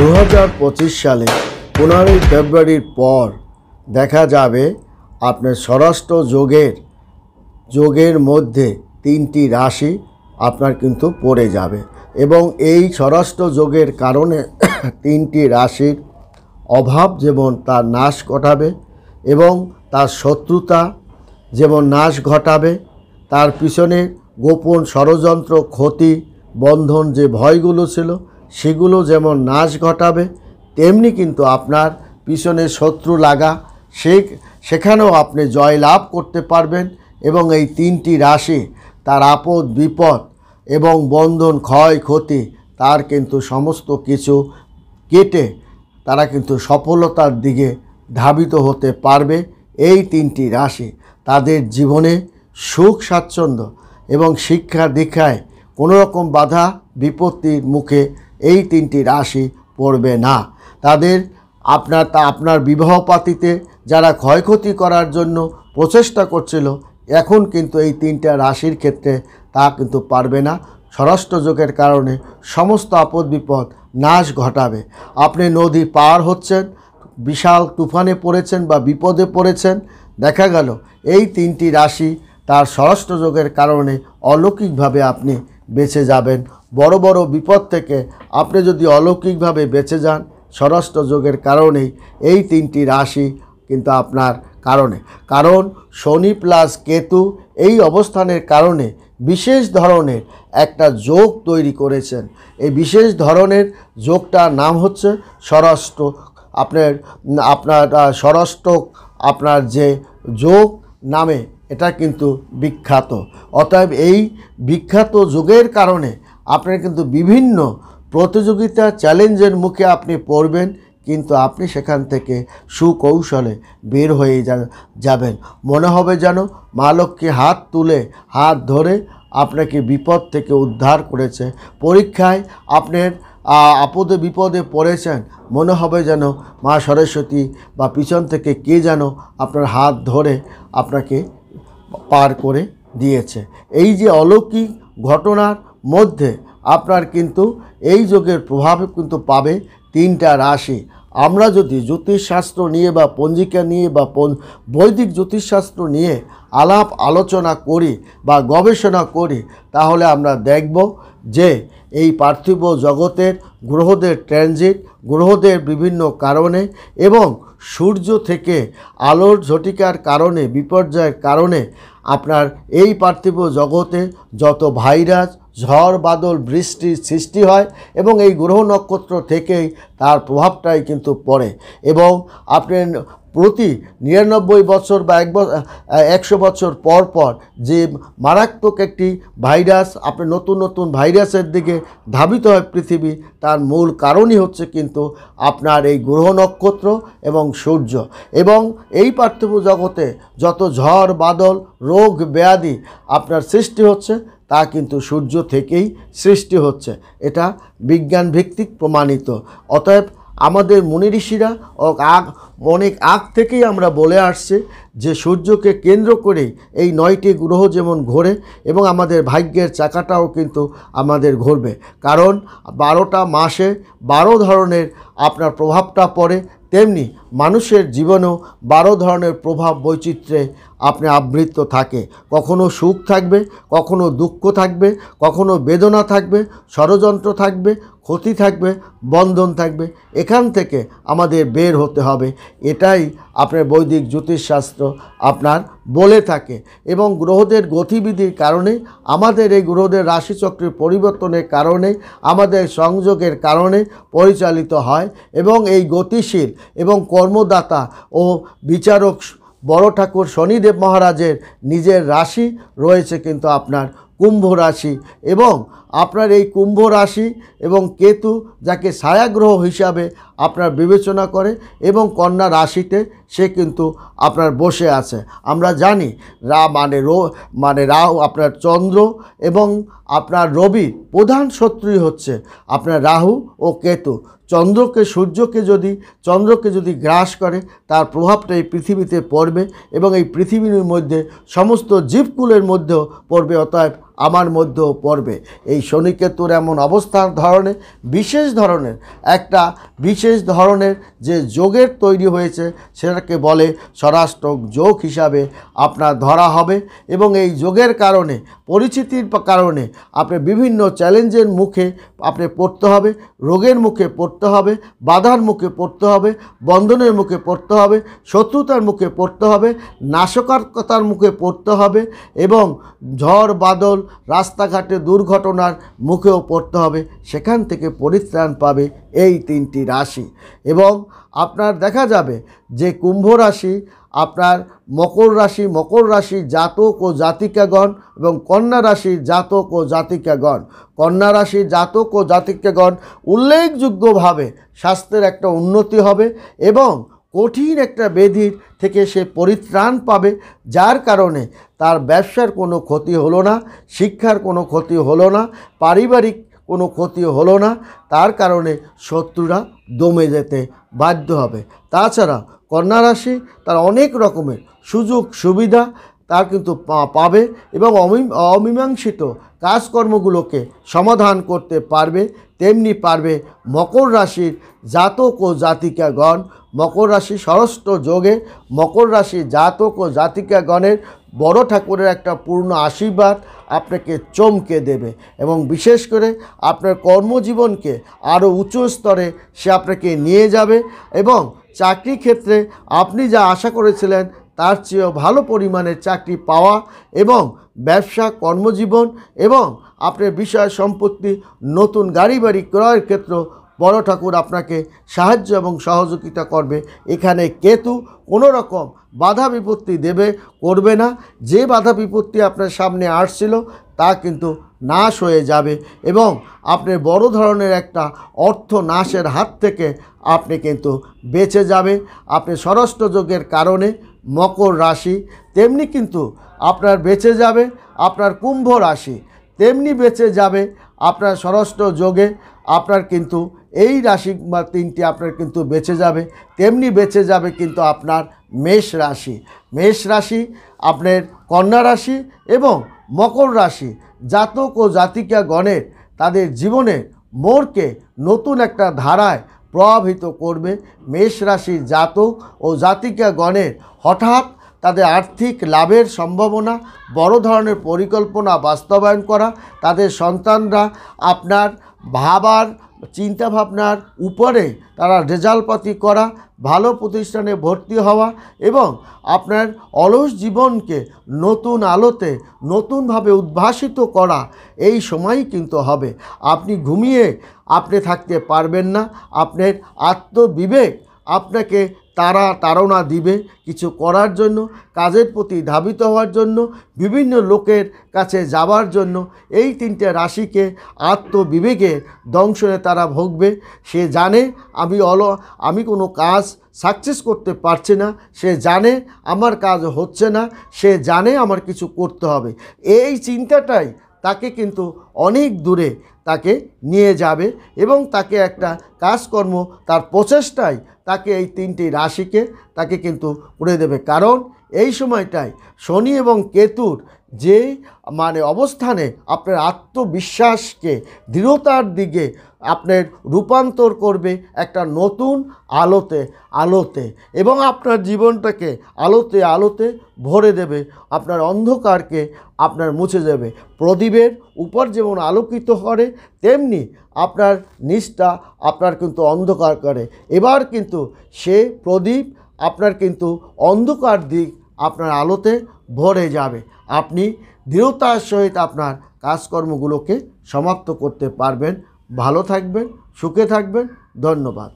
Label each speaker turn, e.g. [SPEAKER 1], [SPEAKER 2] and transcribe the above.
[SPEAKER 1] 2025 সালে 15ই ফেব্রুয়ারির পর দেখা যাবে আপনার স্বরাষ্ট্র যোগের মধ্যে 3টি রাশি আপনার কিন্তু পড়ে যাবে এবং এই স্বরাষ্ট্র যোগের কারণে 3টি রাশির অভাব যেমন তার নাশ ঘটাবে এবং তার শত্রুতা যেমন নাশ ঘটাবে, তার পিছনে গোপন ষড়যন্ত্র, ক্ষতি, বন্ধন যে ভয়গুলো ছিল সেগুলো যেমন নাশ ঘটাবে, তেমনি কিন্তু আপনার পিছনে শত্রু লাগা সেখানেও আপনি জয় লাভ করতে পারবেন এবং এই 3টি রাশি তার আপদ বিপদ এবং বন্ধন ক্ষয় ক্ষতি তার কিন্তু সমস্ত কিছু কেটে তারা কিন্তু সফলতার দিকে ধাবিত হতে পারবে। এই 3টি রাশি তাদের জীবনে সুখ স্বাচ্ছন্দ্য এবং শিক্ষা দীক্ষায় কোনো রকম বাধা বিপত্তির মুখে এই 3টি রাশি পড়বে না। তাদের আপনার বিবাহ পাতিতে যারা ক্ষয়ক্ষতি করার জন্য প্রচেষ্টা করছিল, এখন কিন্তু এই 3টা রাশির ক্ষেত্রে তা কিন্তু পারবে না। স্বরাষ্ট্র যোগের কারণে সমস্ত আপদ বিপদ নাশ ঘটাবে। আপনি নদী পার হচ্ছেন, বিশাল তুফানে পড়েছেন বা বিপদে পড়েছেন, দেখা গেল এই 3টি রাশি তার স্বরাষ্ট্র যোগের কারণে অলৌকিকভাবে আপনি বেঁচে যাবেন। বড় বড় বিপদ থেকে আপনি যদি অলৌকিকভাবে বেঁচে যান স্বরাষ্ট্র যোগের কারণেই এই 3টি রাশি কিন্তু আপনার কারণ শনি প্লাস কেতু এই অবস্থানের কারণে বিশেষ ধরনের একটা যোগ তৈরি করেছেন। এই বিশেষ ধরনের যোগটার নাম হচ্ছে স্বরাষ্ট্র। আপনার স্বরাষ্ট্র আপনার যে যোগ নামে এটা কিন্তু বিখ্যাত। অতএব এই বিখ্যাত যোগের কারণে আপনার কিন্তু বিভিন্ন প্রতিযোগিতা চ্যালেঞ্জের মুখে আপনি পড়বেন, কিন্তু আপনি সেখান থেকে সুকৌশলে বের হয়ে যাবেন। মনে হবে যেন মা লক্ষ্মী হাত ধরে আপনাকে বিপদ থেকে উদ্ধার করেছে। পরীক্ষায় আপনার আপদে বিপদে পড়েছেন, মনে হবে যেন মা সরস্বতী বা পিছন থেকে কে যেন আপনার হাত ধরে আপনাকে পার করে দিয়েছে। এই যে অলৌকিক ঘটনার মধ্যে আপনার কিন্তু এই যোগের প্রভাব কিন্তু পাবে 3টা রাশি। আমরা যদি জ্যোতিষশাস্ত্র নিয়ে বা পঞ্জিকা নিয়ে বা বৈদিক জ্যোতিষশাস্ত্র নিয়ে আলাপ আলোচনা করি বা গবেষণা করি, তাহলে আমরা দেখব যে এই পার্থিব জগতের গ্রহদের ট্রানজিট, গ্রহদের বিভিন্ন কারণে এবং সূর্য থেকে আলোর ঝটিকার কারণে বিপর্যয়ের কারণে আপনার এই পার্থিব জগতে যত ভাইরাস, ঝড় বাদল, বৃষ্টির সৃষ্টি হয় এবং এই গ্রহ নক্ষত্র থেকেই তার প্রভাবটাই কিন্তু পড়ে। এবং আপনি প্রতি 99 বছর বা 100 বছর পর পর যে মারাত্মক একটি ভাইরাস, আপনি নতুন ভাইরাসের দিকে ধাবিত হয় পৃথিবী, তার মূল কারণই হচ্ছে কিন্তু আপনার এই গ্রহ নক্ষত্র এবং সূর্য। এবং এই পার্থিব জগতে যত ঝড় বাদল, রোগ ব্যাধি আপনার সৃষ্টি হচ্ছে তা কিন্তু সূর্য থেকেই সৃষ্টি হচ্ছে, এটা বিজ্ঞান ভিত্তিক প্রমাণিত। অতএব আমাদের মুনি ঋষিরা অনেক আগ থেকেই আমরা বলে আসছে যে সূর্যকে কেন্দ্র করে এই 9টি গ্রহ যেমন ঘোরে এবং আমাদের ভাগ্যের চাকাটাও কিন্তু আমাদের ঘুরবে, কারণ 12টা মাসে 12 ধরনের আপনার প্রভাবটা পড়ে। তেমনি মানুষের জীবনেও 12 ধরনের প্রভাব বৈচিত্র্যে আপনি আবৃত থাকে। কখনো সুখ থাকবে, কখনো দুঃখ থাকবে, কখনো বেদনা থাকবে, ষড়যন্ত্র থাকবে, ক্ষতি থাকবে, বন্ধন থাকবে। এখান থেকে আমাদের বের হতে হবে, এটাই আপনার বৈদিক জ্যোতিষশাস্ত্র আপনার বলে থাকে। এবং গ্রহদের গতিবিধির কারণে, আমাদের এই গ্রহদের রাশিচক্রের পরিবর্তনের কারণে, আমাদের সংযোগের কারণে পরিচালিত হয়। এবং এই গতিশীল এবং কর্মদাতা ও বিচারক বড় ঠাকুর শনিদেব মহারাজের নিজের রাশি রয়েছে কিন্তু আপনার কুম্ভ রাশি। এবং আপনার এই কুম্ভ রাশি এবং কেতু, যাকে ছায়াগ্রহ হিসাবে আপনার বিবেচনা করে, এবং কন্যা রাশিতে সে কিন্তু আপনার বসে আছে। আমরা জানি রাহু আপনার চন্দ্র এবং আপনার রবি প্রধান শত্রুই হচ্ছে আপনার রাহু ও কেতু। চন্দ্রকে যদি গ্রাস করে তার প্রভাবটা এই পৃথিবীতে পড়বে এবং এই পৃথিবীর মধ্যে সমস্ত জীবকুলের মধ্যেও পড়বে। অতএব আমার মধ্যেও পড়বে। এই শনি কেতুর এমন অবস্থার ধরনে বিশেষ ধরনের যে যোগের তৈরি হয়েছে সেটাকে বলে স্বরাষ্ট্রক যোগ হিসাবে আপনার ধরা হবে। এবং এই যোগের কারণে, পরিচিতির কারণে আপনি বিভিন্ন চ্যালেঞ্জের মুখে আপনি পড়তে হবে, রোগের মুখে পড়তে হবে, বাধার মুখে পড়তে হবে, বন্ধনের মুখে পড়তে হবে, শত্রুতার মুখে পড়তে হবে, নাশকতার মুখে পড়তে হবে এবং ঝড় বাদল, রাস্তাঘাটে দুর্ঘটনার মুখেও পড়তে হবে। সেখান থেকে পরিত্রাণ পাবে এই 3টি রাশি। এবং আপনার দেখা যাবে যে কুম্ভ রাশি, আপনার মকর রাশি জাতক ও জাতিকাগণ এবং কন্যা রাশির জাতক ও জাতিকাগণ, কন্যা রাশির জাতক ও জাতিকাগণ উল্লেখযোগ্যভাবে স্বাস্থ্যের একটা উন্নতি হবে এবং কঠিন একটা ব্যাধির থেকে সে পরিত্রাণ পাবে, যার কারণে তার ব্যবসার কোনো ক্ষতি হলো না, শিক্ষার কোনো ক্ষতি হলো না, পারিবারিক কোনো ক্ষতি হলো না, তার কারণে শত্রুরা দমে যেতে বাধ্য হবে। তাছাড়া কন্যা রাশি তার অনেক রকমের সুযোগ সুবিধা তার কিন্তু পাবে এবং অমীমাংসিত কাজকর্মগুলোকে সমাধান করতে পারবে। তেমনি পারবে মকর রাশির জাতক ও জাতিকাগণ। মকর রাশি ষষ্ঠ যোগে মকর রাশি জাতক ও জাতিকাগণের বড় ঠাকুরের একটা পূর্ণ আশীর্বাদ আপনাকে চমকে দেবে এবং বিশেষ করে আপনার কর্মজীবনকে আরও উঁচু স্তরে সে আপনাকে নিয়ে যাবে এবং চাকরি ক্ষেত্রে আপনি যা আশা করেছিলেন তার চেয়েও ভালো পরিমাণের চাকরি পাওয়া এবং ব্যবসা, কর্মজীবন এবং আপনার বিষয় সম্পত্তি, নতুন গাড়ি বাড়ি ক্রয়ের ক্ষেত্রে বড় ঠাকুর আপনাকে সাহায্য এবং সহযোগিতা করবে। এখানে কেতু কোনো রকম বাধা বিপত্তি করবে না। যে বাধা বিপত্তি আপনার সামনে আসছিল তা কিন্তু নাশ হয়ে যাবে এবং আপনি বড় ধরনের একটা অর্থ নাশের হাত থেকে আপনি কিন্তু বেঁচে যাবে। আপনি ষষ্ঠ যোগের কারণে মকর রাশি, তেমনি কিন্তু আপনার বেঁচে যাবে আপনার কুম্ভ রাশি, তেমনি বেঁচে যাবে আপনার ষষ্ঠ যোগে আপনার কিন্তু এই রাশি বা 3টি আপনার কিন্তু বেঁচে যাবে। তেমনি বেঁচে যাবে কিন্তু আপনার মেষ রাশি, আপনার কন্যা রাশি এবং মকর রাশি জাতক ও জাতিকাগণের তাদের জীবনের মোড়কে নতুন একটা ধারায় প্রভাবিত করবে। মেষ রাশির জাতক ও জাতিকাগণের হঠাৎ তাদের আর্থিক লাভের সম্ভাবনা, বড় ধরনের পরিকল্পনা বাস্তবায়ন করা, তাদের সন্তানরা আপনার ভাবার চিন্তাভাবনার উপরে তারা রেজাল্টপাতি করা, ভালো প্রতিষ্ঠানে ভর্তি হওয়া এবং আপনার অলস জীবনকে নতুন আলোতে নতুনভাবে উদ্ভাসিত করা এই সময়ই কিন্তু হবে। আপনি ঘুমিয়ে আপনি থাকতে পারবেন না। আপনার আত্মবিবেক আপনাকে তাড়না দিবে কিছু করার জন্য, কাজের প্রতি ধাবিত হওয়ার জন্য, বিভিন্ন লোকের কাছে যাওয়ার জন্য। এই 3টে রাশিকে আত্মবিবেকে দংশনে তারা ভুগবে। সে জানে আমি কোনো কাজ সাকসেস করতে পারছি না, সে জানে আমার কাজ হচ্ছে না, সে জানে আমার কিছু করতে হবে। এই চিন্তাটাই তাকে কিন্তু অনেক দূরে তাকে নিয়ে যাবে এবং তাকে একটা কাজকর্ম, তার প্রচেষ্টায় তাকে এই 3টি রাশিকে তাকে কিন্তু করে দেবে। কারণ এই সময়টায় শনি এবং কেতুর যে অবস্থানে আপনার আত্মবিশ্বাসকে দৃঢ়তার দিকে আপনার রূপান্তর করবে একটা নতুন আলোতে এবং আপনার জীবনটাকে আলোতে ভরে দেবে, আপনার অন্ধকারকে আপনার মুছে দেবে। প্রদীপের উপর যেমন আলোকিত করে তেমনি আপনার নিচটা আপনার কিন্তু অন্ধকার করে। এবার কিন্তু সে প্রদীপ আপনার কিন্তু অন্ধকার দিক আপনার আলোতে ভরে যাবে। আপনি দৃঢ়তার সহিত আপনার কাজকর্মগুলোকে সমাপ্ত করতে পারবেন। ভালো থাকবেন, সুখে থাকবেন। ধন্যবাদ।